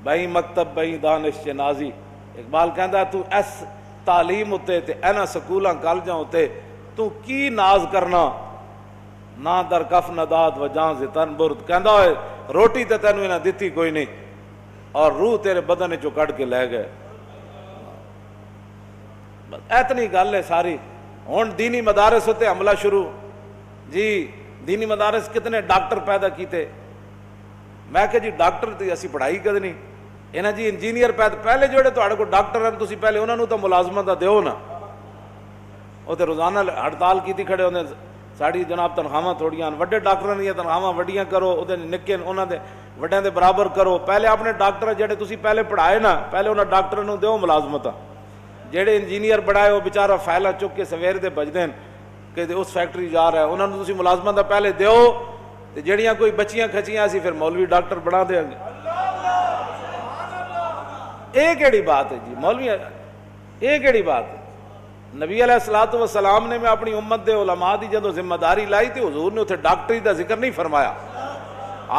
بھائی مکتب بھائی دانش نازی. اقبال کہندا تو اس تعلیم اتے تے اینا سکولاں کالجاں اتے تو کی ناز کرنا، نہ در کف نداد و جان سے تن برد. کہندا ہوئے روٹی تے تینوں انہاں دتی کوئی نہیں اور روح تیرے بدن چوں کٹ کے لے گئے. اتنی گل ہے ساری. ہن دینی مدارس ہوتے حملہ شروع. جی دینی مدارس کتنے ڈاکٹر پیدا کیتے. میں کہ جی ڈاکٹر تے اسی پڑھائی کدنی انہاں جی انجینئر پیدا. پہلے جوڑے تہاڈے کو ڈاکٹر ہیں تسی پہلے انہاں نوں تو ملازمت دیو نا. وہ تے روزانہ ہڑتال کیتی کھڑے ہوندے ساڑی جناب تنخواہاں تھوڑیاں وڈے ڈاکٹراں دی تنخواہاں وڈیاں کرو او دے نکے انہاں دے وڈیاں دے برابر کرو. پہلے اپنے ڈاکٹر جڑے تسی پہلے پڑھائے نا پہلے انہاں ڈاکٹراں نوں دیو ملازمتاں. جڑے انجینئر بڑھائے وہ بیچارہ فائلاں چک کے سویر دے بجدے کہ اس فیکٹری جا رہا ہے انہاں نوں تسی ملازمتاں پہلے دیو تے جڑیاں کوئی بچیاں کھچیاں اسی پھر مولوی ڈاکٹر بنا دیں گے. یہ کیڑی بات ہے جی مولوی یہ کیڑی بات ہے. نبی علیہ الصلوۃ والسلام نے میں اپنی امت دے علماء دی جدوں ذمہ داری لائی تھی حضور نے اتنے ڈاکٹری دا ذکر نہیں فرمایا.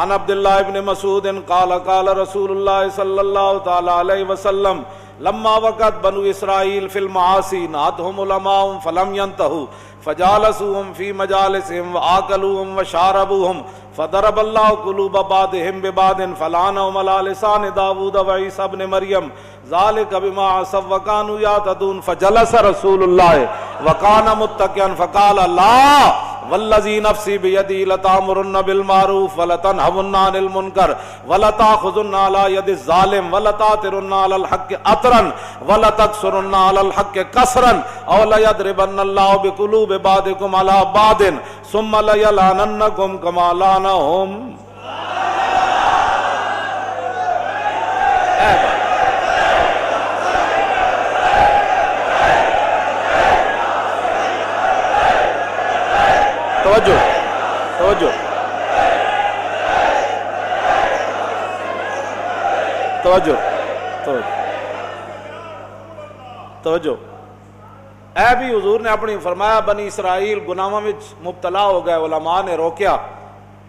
عن عبداللہ ابن مسعود قال قال رسول اللہ صلی اللہ تعالی علیہ وسلم لما وقت بنو اسرائیل فی المعاصی نہتهم علماء فلم ينتهوا فجالسوهم في مجالسهم وآكلوهم وشاربوهم فضرب الله قلوب بعضهم ببعض فلعنهم على لسان داود وعيسى ابن مريم ذلك بما عصوا وكانوا يعتدون فجلس رسول الله وكان متكئا فقال لا والذي نفسي بيدي لتأمرن بالمعروف ولتنهون عن المنكر ولتأخذن على يد الظالم ولتأثرن على الحق أثرا ولتكسرن على الحق كسرا أو ليضربن الله بقلوب بعضكم على بعض ثم ليلعننكم كما لعنهم. توجہ توجہ توجہ توجہ. اے بھی حضور نے اپنی فرمایا بنی اسرائیل گناہاں وچ مبتلا ہو گئے علماء نے روکیا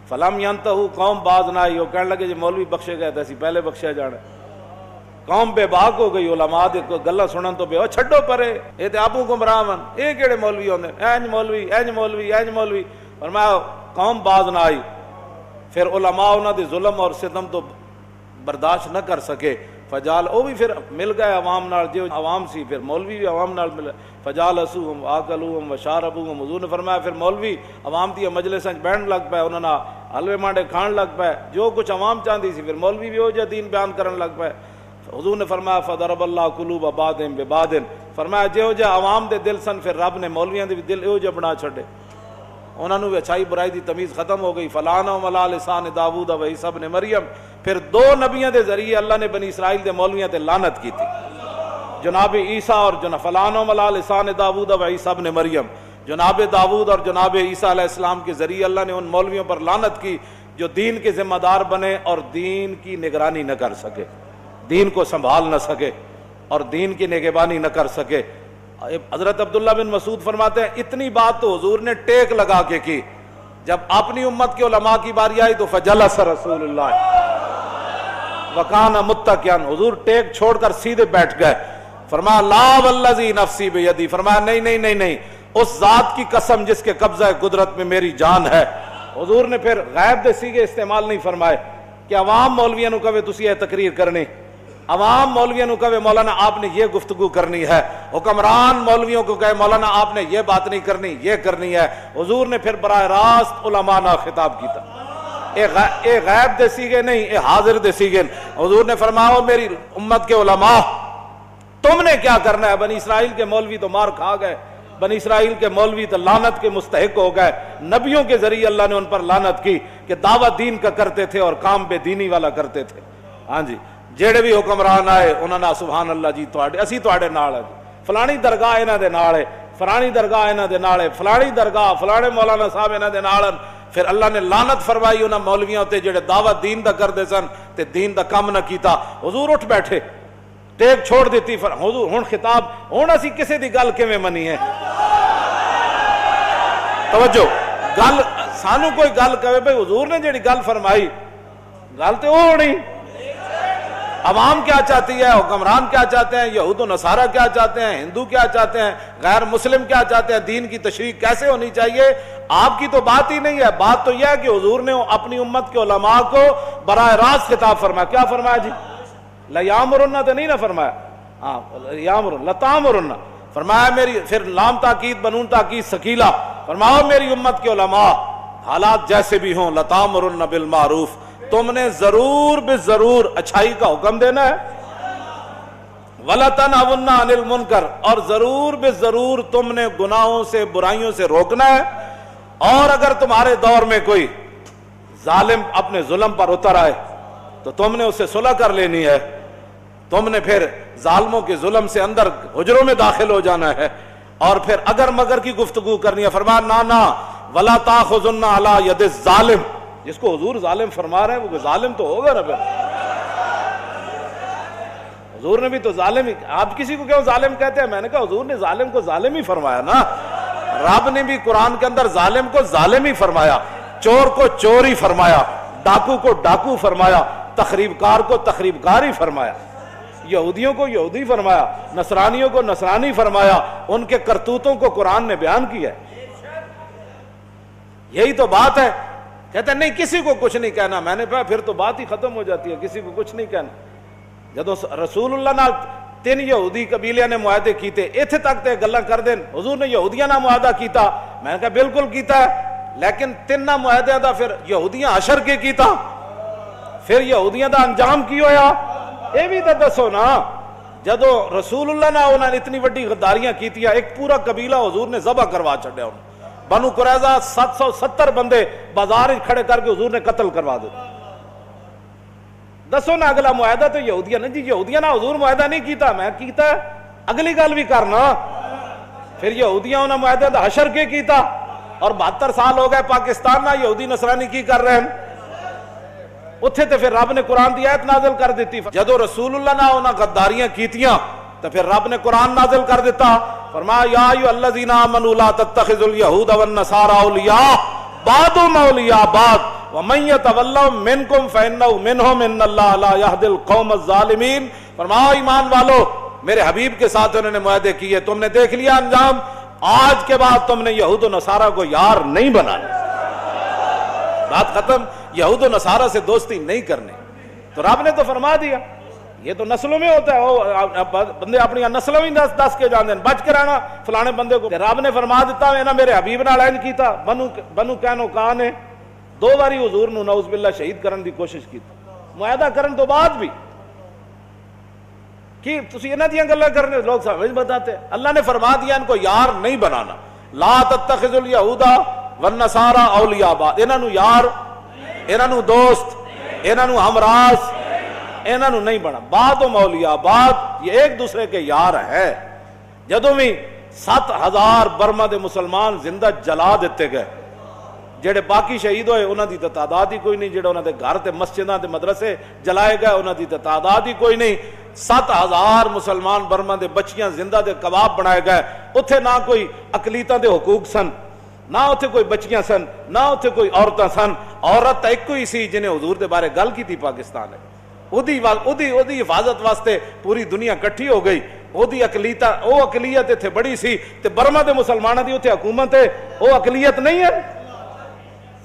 فلم ینتہو قوم باز نہ آئی. وہ کہنے لگے جی مولوی بخشے گئے تھے پہلے بخشیا جانا. قوم بے باک ہو گئی علماء دے گلاں سنن تو بے چھڈو پرے اے تے آپو گمراہ من اے کیڑے مولوی ہوندے اینج مولوی اینج مولوی اینج مولوی. فرمایا قوم باز نہ آئی. پھر علماء انہاں دے ظلم اور ستم تو برداشت نہ کر سکے. فجال او بھی پھر مل گئے عوام نال جو عوام سی پھر مولوی بھی عوام نال ملے. فجالسوہم آکلوہم وشاربوہم. حضور نے فرمایا پھر مولوی عوام دی مجلساں بیٹھن لگ پے انہاں نا حلوے مانڈے کھان لگ پے جو کچھ عوام چاہندی سی پھر مولوی بھی ہو جا دین بیان کرن لگ پے. حضور نے فرمایا فضرب اللہ قلوب بعضهم ببعض. فرمایا جو جا عوام دے دل سن پھر رب نے مولویاں دے دل ایو جا بنا چھڈے انہاں نوں اچھائی برائی دی تمیز ختم ہو گئی. فلعنہم علی لسان داؤد و عیسی ابن مریم. پھر دو نبیوں دے ذریعے اللہ نے بنی اسرائیل دے مولویاں تے لعنت کی تھی جناب عیسیٰ اور فلعنہم علی لسان داؤد و عیسی ابن مریم. جناب داؤد اور جناب عیسیٰ علیہ السلام کے ذریعے اللہ نے ان مولویوں پر لعنت کی جو دین کے ذمہ دار بنے اور دین کی نگرانی نہ کر سکے دین کو سنبھال نہ سکے اور دین کی نگہبانی نہ کر سکے. حضرت عبداللہ بن مسعود فرماتے ہیں اتنی بات تو حضور نے ٹیک لگا کے کی. جب اپنی امت کے علماء کی باری آئی تو فجلس رسول اللہ وکان متکئا. حضور ٹیک چھوڑ کر سیدھے بیٹھ گئے. فرمایا لا والذی نفسی بیدی. فرمایا نہیں نہیں نہیں نہیں اس ذات کی قسم جس کے قبضہ قدرت میں میری جان ہے. حضور نے پھر غیب دے سیگے استعمال نہیں فرمائے کہ عوام مولویاں نو کہے تسی یہ تقریر کرنی عوام مولویوں کو کہے مولانا آپ نے یہ گفتگو کرنی ہے حکمران مولویوں کو کہے مولانا آپ نے یہ بات نہیں کرنی یہ کرنی ہے. حضور نے پھر براہ راست علماء نہ خطاب کیتا. اے غیب دے سیگے نہیں اے حاضر دے سیگے. حضور نے فرمایا میری امت کے علماء تم نے کیا کرنا ہے. بنی اسرائیل کے مولوی تو مار کھا گئے بنی اسرائیل کے مولوی تو لعنت کے مستحق ہو گئے. نبیوں کے ذریعے اللہ نے ان پر لعنت کی کہ دعوت دین کا کرتے تھے اور کام بے دینی والا کرتے تھے. ہاں جی جیڑے بھی حکمران آئے انہوں نے سبحان اللہ جی اسی تواڈے نال ہے فلانی درگاہ انہاں دے نال ہے فلانی درگاہ انہاں دے نال ہے فلانی درگاہ فلانے مولانا صاحب انہاں دے نال. پھر اللہ نے لعنت فرمائی انہاں مولویاں تے جڑے دعوت دین دا کردے سن تے دین دا کم نہ کیتا. حضور اٹھ بیٹھے ٹیک چھوڑ دیتی. حضور ہن خطاب ہن اسی کسے دی گل کیویں منی ہے. توجہ گل سانو کوئی گل کہے بھئی حضور نے جڑی گل فرمائی گل تے او ہونی عوام کیا چاہتی ہے، حکمران کیا چاہتے ہیں، یہود و نصارہ کیا چاہتے ہیں، ہندو کیا چاہتے ہیں، غیر مسلم کیا چاہتے ہیں، دین کی تشریح کیسے ہونی چاہیے، آپ کی تو بات ہی نہیں ہے۔ بات تو یہ ہے کہ حضور نے اپنی امت کے علماء کو براہ راست خطاب فرمایا۔ کیا فرمایا جی؟ لیامرن تو نہیں نہ فرمایا، ہاں یامرن لتامرن فرمایا میری، پھر لام تاکید بنون تاکید ثقیلہ، فرماؤ میری امت کے علماء حالات جیسے بھی ہوں لتامرن بالمعروف، تم نے ضرور بے ضرور اچھائی کا حکم دینا ہے، وَلَتَنْهَوْنَ عَنِ الْمُنْكَرِ، اور ضرور بے ضرور تم نے گناہوں سے برائیوں سے روکنا ہے۔ اور اگر تمہارے دور میں کوئی ظالم اپنے ظلم پر اتر آئے تو تم نے اس سے صلح کر لینی ہے، تم نے پھر ظالموں کے ظلم سے اندر حجروں میں داخل ہو جانا ہے، اور پھر اگر مگر کی گفتگو کرنی ہے، فرمایا نا وَلَا تَأْخُذُنَّ عَلَى يَدِ الظَّالِمِ، جس کو حضور ظالم فرما رہے ہیں وہ ظالم تو ہوگا نا پھر، حضور نے بھی تو ظالم ہی، آپ کسی کو کیوں ظالم کہتے ہیں؟ میں نے کہا حضور نے ظالم کو ظالم ہی فرمایا نا، رب نے بھی قرآن کے اندر ظالم کو ظالم ہی فرمایا، چور کو چور ہی فرمایا، ڈاکو کو ڈاکو فرمایا، تخریب کار کو تخریب کار ہی فرمایا، یہودیوں کو یہودی فرمایا، نصرانیوں کو نصرانی فرمایا، ان کے کرتوتوں کو قرآن نے بیان کیا ہے۔ یہی تو بات ہے۔ کہتے ہیں نہیں کسی کو کچھ نہیں کہنا، میں نے کہا پھر تو بات ہی ختم ہو جاتی ہے، کسی کو کچھ نہیں کہنا۔ جدو رسول اللہ نال 3 یہودی قبیلیاں نے معاہدے کیتے، اتنے تک تے گلاں کر دین، حضور نے یہودیاں نہ معاہدہ کیتا، میں نے کہا بالکل کیتا ہے، لیکن 3 معاہدے دا پھر یہودیاں حشر کے کیتا، پھر یہودیاں دا انجام کی ہویا، یہ بھی تو دسو نا۔ جدو رسول اللہ نے انہوں نے اتنی وڈی غداریاں کیتیاں، ایک پورا قبیلہ حضور نے ذبح کروا چھڑیا، بنو قریظہ 770 بندے بازار کھڑے کر کے حضور نے قتل کروا دے۔ دسو نا اگلا معاہدہ تو یہودیاں نے، جی یہودیاں نا حضور معاہدہ نہیں کیتا، میں کیتا ہے، اگلی گل بھی کرنا۔ پھر یہودیاں انہوں نے معاہدہ دا حشر کے کیتا، اور 72 سال ہو گئے پاکستان نہ یہودی نصرانی کی کر رہے ہیں، اتھے تے پھر رب نے قرآن دی آیت نازل کر دیتی۔ جدو رسول اللہ نے انہاں غداریاں کیتیاں تو پھر رب نے قرآن نازل کر دیتا، فرمایا یا ایھا الذین آمنوا لا تتخذوا اليہود والنصارى اولیاء بعضهم اولیاء بعض ومن یتولہم منکم فانہ منہم ان اللہ لا یہدی القوم الظالمین۔ فرمایا ایمان والو، میرے حبیب کے ساتھ انہوں نے معاہدے کیے، تم نے دیکھ لیا انجام، آج کے بعد تم نے یہود و نصارہ کو یار نہیں بنانا، بات ختم، یہود و نصارہ سے دوستی نہیں کرنی۔ تو رب نے تو فرما دیا، یہ تو نسلوں میں ہوتا ہے، بندے اپنی نسلوں ہی دس کے جاندے ہیں، بچ کے رہنا فلانے بندے کو۔ رب نے فرما دیتا ہے نا میرے حبیب نال اینج کیتا، بنو قینوقاع نے 2 باری حضور نو نعوذ باللہ شہید کرن دی کوشش کی، معاہدہ کرن تو بعد بھی کہ تسی انہاں دیاں گلاں کرنے لوگ سمجھ بتاتے، اللہ نے فرما دیا ان کو یار نہیں بنانا، لا تتخذوا اليہود والنصارى اولیاء بعض، انہاں نو یار، انہاں نو دوست، انہاں نو ہمراز، انہاں نو نہیں بنا، بعض اولیاء بعض، یہ ایک دوسرے کے یار ہے۔ جدوں بھی 7000 برما دے مسلمان زندہ جلا دیتے گئے، جڑے باقی شہید ہوئے انہاں دی تعداد ہی کوئی نہیں، جڑے انہاں دے گھر تے مسجداں تے مدرسے جلائے گئے انہاں دی تعداد ہی کوئی نہیں، 7000 مسلمان برما دے بچیاں زندہ دے کباب بنائے گئے، اتھے نہ کوئی اقلیتاں دے حقوق سن، نہ اتھے کوئی بچیاں سن، نہ اتھے کوئی عورتاں سن، عورت ایک کوئی سی جنہیں حضور دے بارے گل کی تھی پاکستان ہے، اودی حفاظت واسطے پوری دنیا کٹھی ہو گئی، اودی اقلیت اتھے بڑی سی، تے برما دے مسلمانوں دی اتھے حکومت ہے، وہ اقلیت نہیں ہے،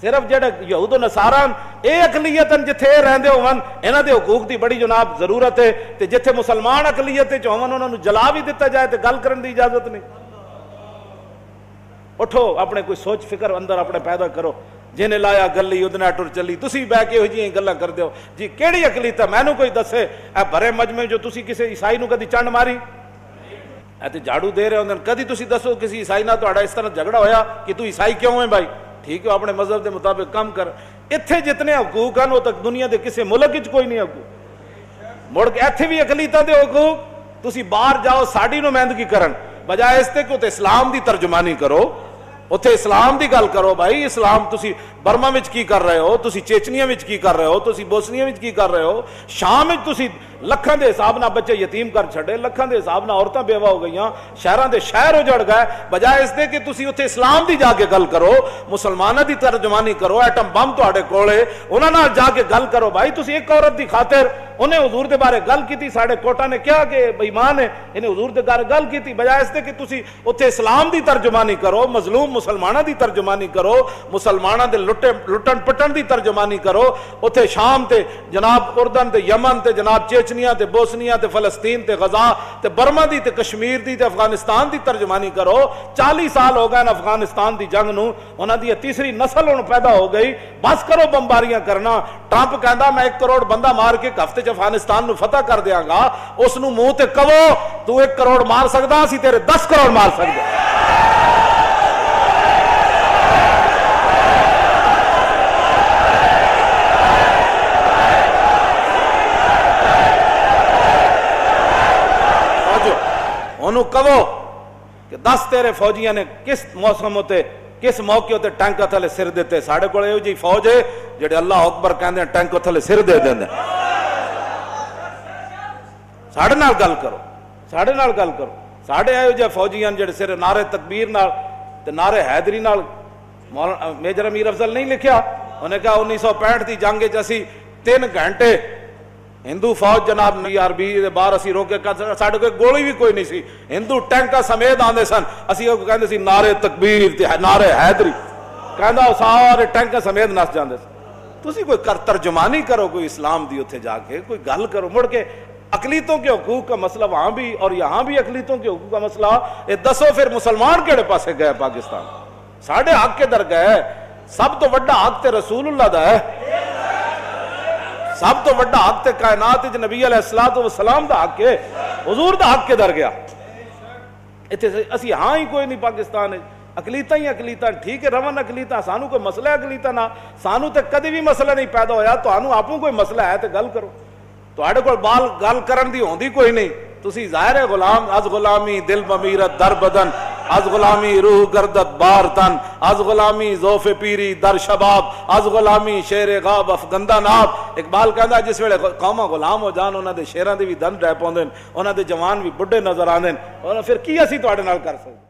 صرف جڑے یہود و نصارہ اے اقلیت جتھے رہندے ہون انہاں دے حقوق دی بڑی جناب ضرورت ہے، تے جتھے مسلمان اقلیت وچ ہون انہاں نوں جلا بھی دتا جائے تے گل کرن دی اجازت نہیں۔ اٹھو اپنے کوئی سوچ فکر اندر اپنے پیدا کرو، جنہیں لایا گلی ادنا ٹر چلی، تسی بہ کے ہو جی گلاں کر دیو جی کیڑی اقلیت ہے، مینوں کوئی دسے اے بھرے مجمع جو تسی کسی عیسائی نو کدی چنڈ ماری، اے تے جھاڑو دے رہے ہوندے، کدی تسی دسو کسی عیسائی نال تہاڈا اس طرح جھگڑا ہویا کہ تو عیسائی کیوں ہے بھائی، ٹھیک ہے اپنے مذہب دے مطابق کام کر، اتھے جتنے حقوق ہیں وہ تک دنیا دے کسی ملک وچ کوئی نہیں حقوق، مڑ کے ایتھے بھی اقلیتاں دے حقوق، تسی باہر جاؤ ساڈی نمائندگی کرن بجائے اس تے کہ تے اسلام دی ترجمانی کرو، اتھے اسلام دی گل کرو، بھائی اسلام تسی برما وچ کی کر رہے ہو، تسی چیچنیا وچ کی کر رہے ہو، تسی بوسنیا وچ کی کر رہے ہو، شام وچ تسی ਲੱਖਾਂ ਦੇ ਹਿਸਾਬ ਨਾਲ ਬੱਚੇ ਯਤੀਮ ਕਰ ਛੱਡੇ, ਲੱਖਾਂ ਦੇ ਹਿਸਾਬ ਨਾਲ ਔਰਤਾਂ ਬੇਵਾ ਹੋ ਗਈਆਂ, ਸ਼ਹਿਰਾਂ ਦੇ ਸ਼ਹਿਰ ਉਜੜ ਗਏ, ਬਜਾਏ ਇਸ ਦੇ ਕਿ ਤੁਸੀਂ ਉੱਥੇ ਇਸਲਾਮ ਦੀ ਜਾ ਕੇ ਗੱਲ ਕਰੋ, ਮੁਸਲਮਾਨਾਂ ਦੀ ਤਰਜਮਾਨੀ ਕਰੋ, ਐਟਮ ਬੰਬ ਤੁਹਾਡੇ ਕੋਲੇ, ਉਹਨਾਂ ਨਾਲ ਜਾ ਕੇ ਗੱਲ ਕਰੋ। ਭਾਈ ਤੁਸੀਂ ਇੱਕ ਔਰਤ ਦੀ ਖਾਤਰ انہیں حضور دے بارے گل کی تھی، ساڑھے کوٹا نے کیا کہ بےمان ہے، انہیں حضور دے بارے گل کی تھی، بجائے اس دے کہ تسی اتھے اسلام دی ترجمانی کرو، مظلوم مسلمانہ دی ترجمانی کرو، مسلمانہ دے لٹن پٹن دی ترجمانی کرو، اتھے شام تے جناب اردن تے یمن تے جناب چیچنیا تے بوسنیا تے فلسطین تے غزہ تے برما دی تے کشمیر دی تے افغانستان دی ترجمانی کرو۔ 40 سال ہو گئے نا افغانستان دی جنگ نو، انہاں دی تیسری نسل ان پیدا ہو گئی، بس کرو بمباریاں کرنا۔ ٹرمپ کہندا میں 1 کروڑ بندہ مار کے ہفتے افغانستان نو فتح کر دیاں گا، اس نو منہ تے کہو تو 1 کروڑ مار سکدا، اسی تیرے 10 کروڑ مار سکدے۔ انہوں کہو کہ 10 تیرے فوجیاں نے کس موسم ہوتے کس موقع ہوتے ٹینک تھلے سر دیتے، ساڑھے کو ایو جی فوج ہے جڑے اللہ اکبر کہندے ہیں ٹینک تھلے سر دے دیندے، ساڑھے نال گل کرو، ساڑھے نال گل کرو۔ ساڑھے ایو جی فوجیاں جڑے سر نعرے تکبیر نال تے نعرے حیدری نال، میجر امیر افضل نہیں لکھیا، انہیں کہا 1965 دی جنگ وچ اسی 3 گھنٹے ہندو فوج جناب عربی دے باہر اسی روکے، ساڑھے کوئی گولی بھی کوئی نہیں سی، ہندو ٹینکا سمیت آندے سن، اسی کہندے سی نعرے تکبیر تے نعرے حیدری، کہندا سارے ٹینکا سمیت نس جاندے سن۔ تسی کوئی ترجمانی کرو کوئی اسلام دی اتھے جا کے، کوئی گل کرو۔ مڑ کے اقلیتوں کے حقوق کا مسئلہ وہاں بھی اور یہاں بھی اقلیتوں کے حقوق کا مسئلہ، یہ دسو پھر مسلمان کیڑے پاسے گئے پاکستان؟ ساڑھے حق کے در گئے، سب تو وڈا حق تے رسول اللہ دا ہے، سب تو وڈا حق تے کائنات وچ نبی علیہ الصلوۃ والسلام دا حق ہے، حضور دا حق کے در گیا۔ اتنے اسی ہاں ہی کوئی نہیں پاکستان ہے، اقلیتاں ہی اقلیتاں، ٹھیک ہے رون اقلیتاں، سانو کوئی مسئلہ ہے اقلیتاں نہ، سانو تے کدی بھی مسئلہ نہیں پیدا ہویا، تانوں آپوں کوئی مسئلہ ہے تے گل کرو، تواڈے کول بال گل کرن دی ہوندی کوئی نہیں، تسی ظاہر ہے غلام، از غلامی دل بمیرت در بدن، از غلامی روح گردت بار تن، از غلامی ذوف پیری در شباب، از غلامی شیر غاب افغندہ ناب۔ اقبال کہندا جس ویلے قوماں غلام ہو جان، انہاں دے شیراں دے بھی دن رہ پوندے، انہاں دے جوان بھی بڈھے نظر آندے، اور پھر کی اسی تواڈے نال کر سکدے؟